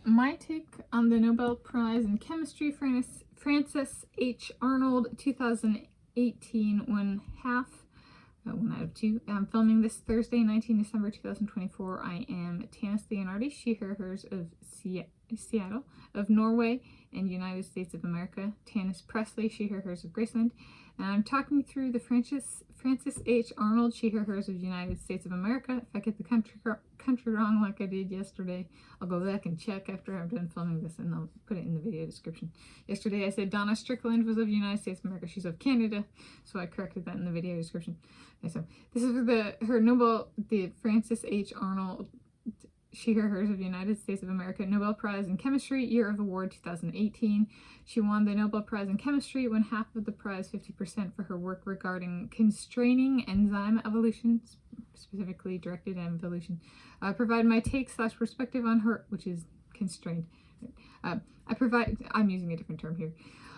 my take on the Nobel Prize in Chemistry, Francis H. Arnold, 2018, one out of two. I'm filming this Thursday, 19 December 2024. I am Tanis Leonhardi, she, her, hers of Seattle, of Norway and United States of America. Tanis Presley, she, her, hers of Graceland. And I'm talking through the Francis H. Arnold, she, her, hers of United States of America. If I get the country wrong like I did yesterday, I'll go back and check after I'm done filming this, and I'll put it in the video description. Yesterday I said Donna Strickland was of United States of America. She's of Canada, so I corrected that in the video description. Okay, so this is her Nobel, the Francis H. Arnold, she, her, hers of United States of America, Nobel Prize in Chemistry, year of award 2018. She won the Nobel Prize in Chemistry, won half of the prize, 50%, for her work regarding constraining enzyme evolution, specifically directed evolution. Provide my take / perspective on her, which is constrained. I'm using a different term here.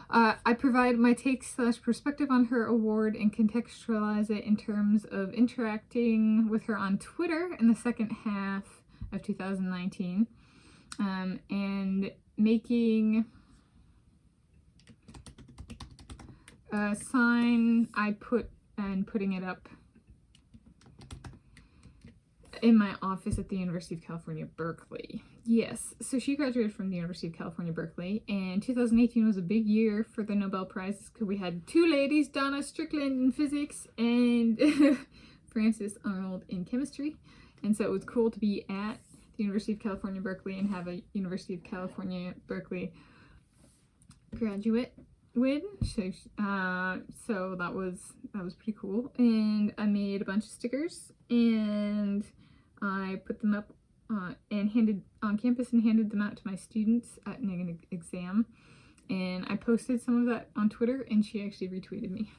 I provide my take / perspective on her award and contextualize it in terms of interacting with her on Twitter in the second half of 2019, and making a sign putting it up in my office at the University of California, Berkeley. Yes, so she graduated from the University of California, Berkeley, and 2018 was a big year for the Nobel Prizes because we had two ladies, Donna Strickland in physics and Francis Arnold in chemistry. And so it was cool to be at the University of California, Berkeley and have a University of California, Berkeley graduate win. So that was pretty cool. And I made a bunch of stickers and I put them up and handed on campus and handed them out to my students at an exam. And I posted some of that on Twitter and she actually retweeted me.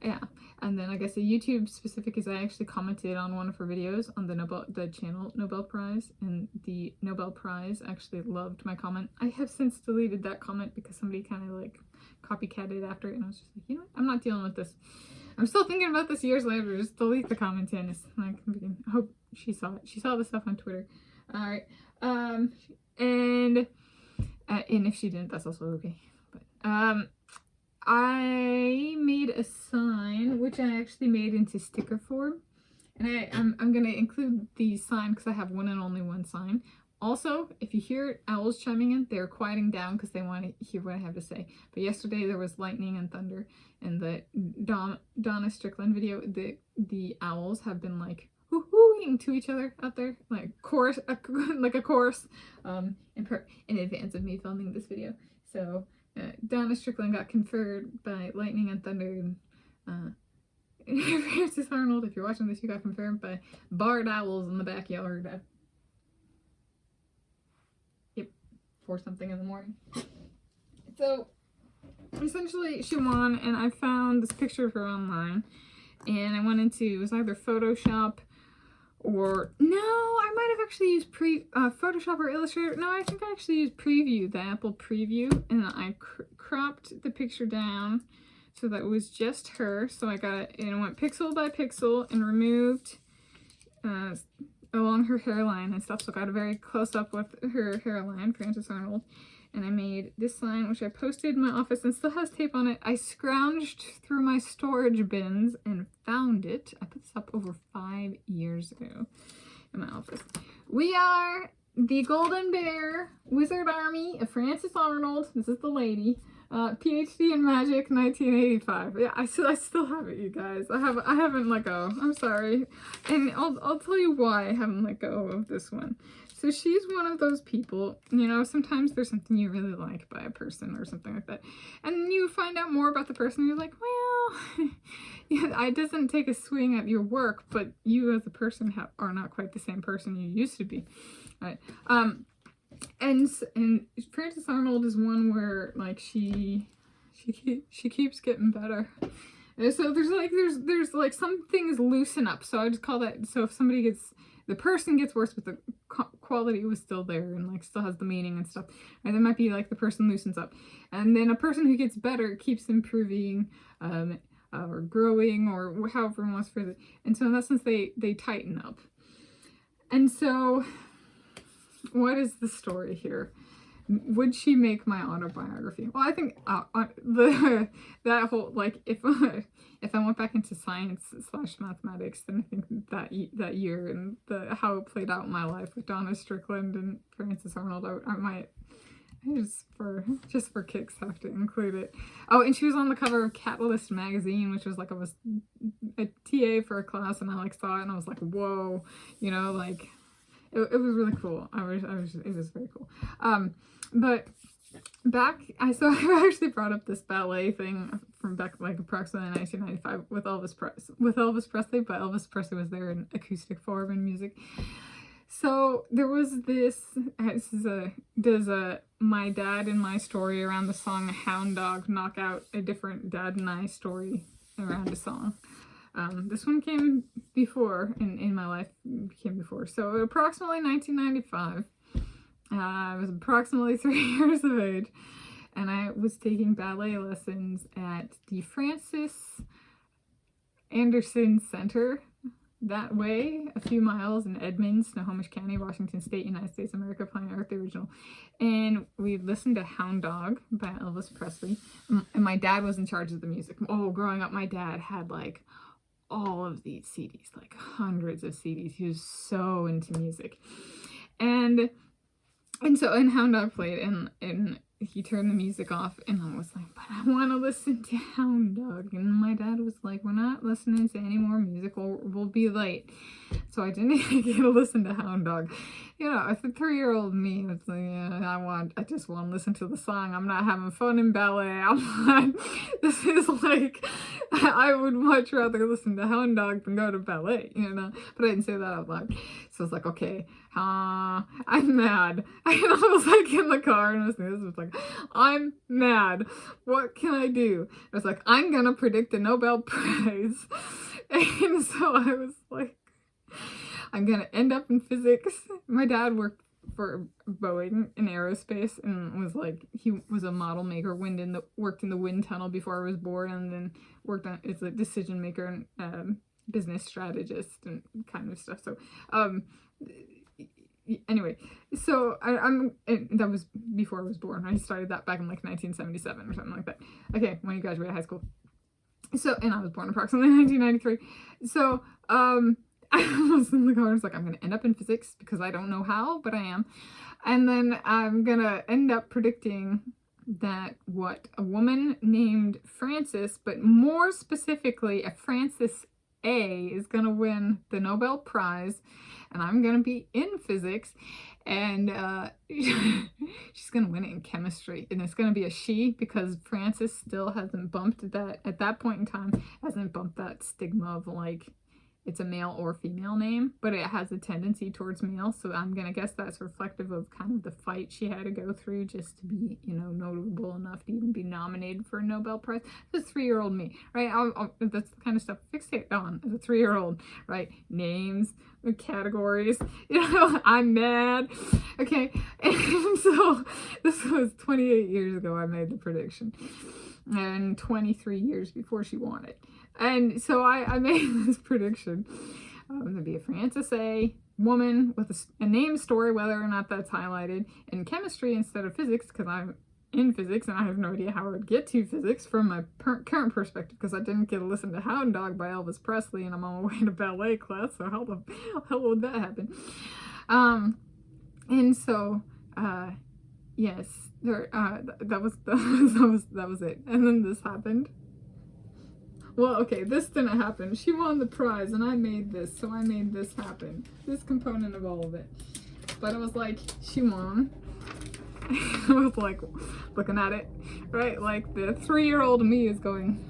Yeah, and then I guess a YouTube specific is I actually commented on one of her videos on the channel Nobel Prize, and the Nobel Prize actually loved my comment. I have since deleted that comment because somebody kind of like copycatted after it, and I was just like, you know what, I'm not dealing with this. I'm still thinking about this years later. Just delete the comment, and it's like, I hope she saw it. She saw the stuff on Twitter. All right, and if she didn't, that's also okay. But I made a sign, which I actually made into sticker form, and I'm gonna include the sign because I have one and only one sign. Also, if you hear owls chiming in, they're quieting down because they want to hear what I have to say. But yesterday there was lightning and thunder, and the Donna Strickland video, the owls have been like hoo-hooing to each other out there, like chorus, like a chorus, in advance of me filming this video. So Donna Strickland got conferred by lightning and thunder, and Francis Arnold, if you're watching this, you got confirmed by barred owls in the backyard. Yep, 4 something in the morning. So essentially she won, and I found this picture of her online, and I went into, it was either Photoshop or, no, I might have actually used Photoshop or Illustrator. No, I think I actually used Preview, the Apple Preview, and I cropped the picture down so that it was just her. So I got it, and it went pixel by pixel and removed along her hairline and stuff. So I got a very close up with her hairline, Francis Arnold. And I made this sign, which I posted in my office and still has tape on it. I scrounged through my storage bins and found it. I put this up over 5 years ago in my office. We are the Golden Bear Wizard Army of Francis Arnold. This is the lady. PhD in Magic, 1985. Yeah, I still have it, you guys. I haven't let go. I'm sorry. And I'll tell you why I haven't let go of this one. So she's one of those people, you know, sometimes there's something you really like by a person or something like that. And you find out more about the person, and you're like, well, yeah, it doesn't take a swing at your work, but you as a person are not quite the same person you used to be. Right? And Francis Arnold is one where like she keeps getting better. And so there's like some things loosen up. So I just call that, so if the person gets worse, but the quality was still there and like still has the meaning and stuff. And there might be like the person loosens up, and then a person who gets better keeps improving, or growing, or however one wants to phrase it. And so in that sense, they tighten up. And so what is the story here? Would she make my autobiography? Well, I think that whole, like, if I went back into science / mathematics, then I think that year and how it played out in my life with Donna Strickland and Frances Arnold, I might just for kicks have to include it. Oh, and she was on the cover of Catalyst magazine, which was like, I was a TA for a class, and I like saw it and I was like, whoa, you know, like it was really cool. It was very cool. But back, I actually brought up this ballet thing from back like approximately 1995 with Elvis Presley, but Elvis Presley was there in acoustic form and music. So there was this does my dad and my story around the song Hound Dog knock out a different dad and I story around a song. This one came before in my life, came before. So approximately 1995. I was approximately 3 years of age, and I was taking ballet lessons at the Francis Anderson Center, that way, a few miles in Edmonds, Snohomish County, Washington State, United States of America, playing Art the Original. And we listened to Hound Dog by Elvis Presley, and my dad was in charge of the music. Oh, growing up, my dad had like all of these CDs, like hundreds of CDs. He was so into music. And Hound Dog played, and he turned the music off, and I was like, but I want to listen to Hound Dog. And my dad was like, we're not listening to any more music, we'll be late. So I didn't get to listen to Hound Dog. You know, as a 3-year-old me, it's like, yeah, I just want to listen to the song. I'm not having fun in ballet. This is like, I would much rather listen to Hound Dog than go to ballet, you know? But I didn't say that out loud. So I was like, okay, I'm mad. And I was like in the car, and I was like, I'm mad. What can I do? I was like, I'm gonna predict a Nobel Prize. And so I was like, I'm gonna end up in physics. My dad worked for Boeing in aerospace, and was like, he was a model maker, worked in the wind tunnel before I was born, and then worked on as a decision maker and business strategist and kind of stuff. So anyway, so that was before I was born. I started that back in like 1977 or something like that. Okay, when you graduated high school. So, and I was born approximately 1993. So I was in the car, I was like, I'm going to end up in physics because I don't know how, but I am. And then I'm going to end up predicting that what a woman named Frances, but more specifically a Frances A, is going to win the Nobel Prize, and I'm going to be in physics, and she's going to win it in chemistry, and it's going to be a she, because Frances still hasn't bumped that, at that point in time, hasn't bumped that stigma of like, it's a male or female name, but it has a tendency towards male, so I'm gonna guess that's reflective of kind of the fight she had to go through just to be, you know, notable enough to even be nominated for a Nobel Prize. That's 3-year-old me, right? That's the kind of stuff I fixate on as a 3-year-old, right? Names, categories, you know, I'm mad, okay? And so this was 28 years ago I made the prediction, and 23 years before she won it. And so I made this prediction. I'm going to be a Frances A, woman with a name story, whether or not that's highlighted, in chemistry instead of physics, because I'm in physics and I have no idea how I would get to physics from my current perspective, because I didn't get to listen to Hound Dog by Elvis Presley and I'm on my way to ballet class, so how the hell would that happen? And so, yes, that was it. And then this happened. Well, okay, this didn't happen. She won the prize, and I made this, so I made this happen. This component of all of it. But it was like, she won. I was like, looking at it, right? Like, the 3-year-old me is going...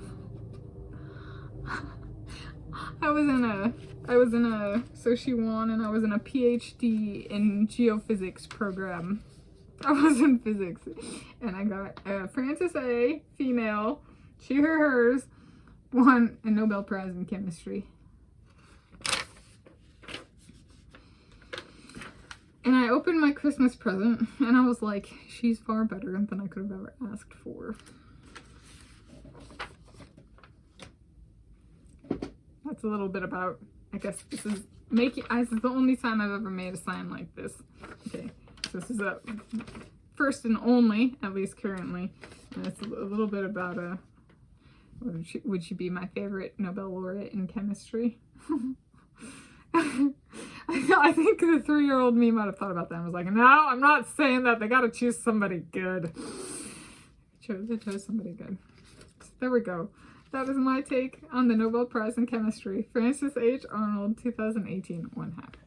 so she won, and I was in a PhD in geophysics program. I was in physics, and I got Frances A, female, she, her, hers, won a Nobel Prize in chemistry. And I opened my Christmas present, and I was like, she's far better than I could have ever asked for. That's a little bit about, I guess this is the only time I've ever made a sign like this. Okay, This is a first and only, at least currently. And it's a little bit about would she be my favorite Nobel laureate in chemistry? I think the 3-year-old me might have thought about that and was like, no, I'm not saying that. They got to choose somebody good. They chose somebody good. So there we go. That is my take on the Nobel Prize in Chemistry. Francis H. Arnold, 2018, 1/2.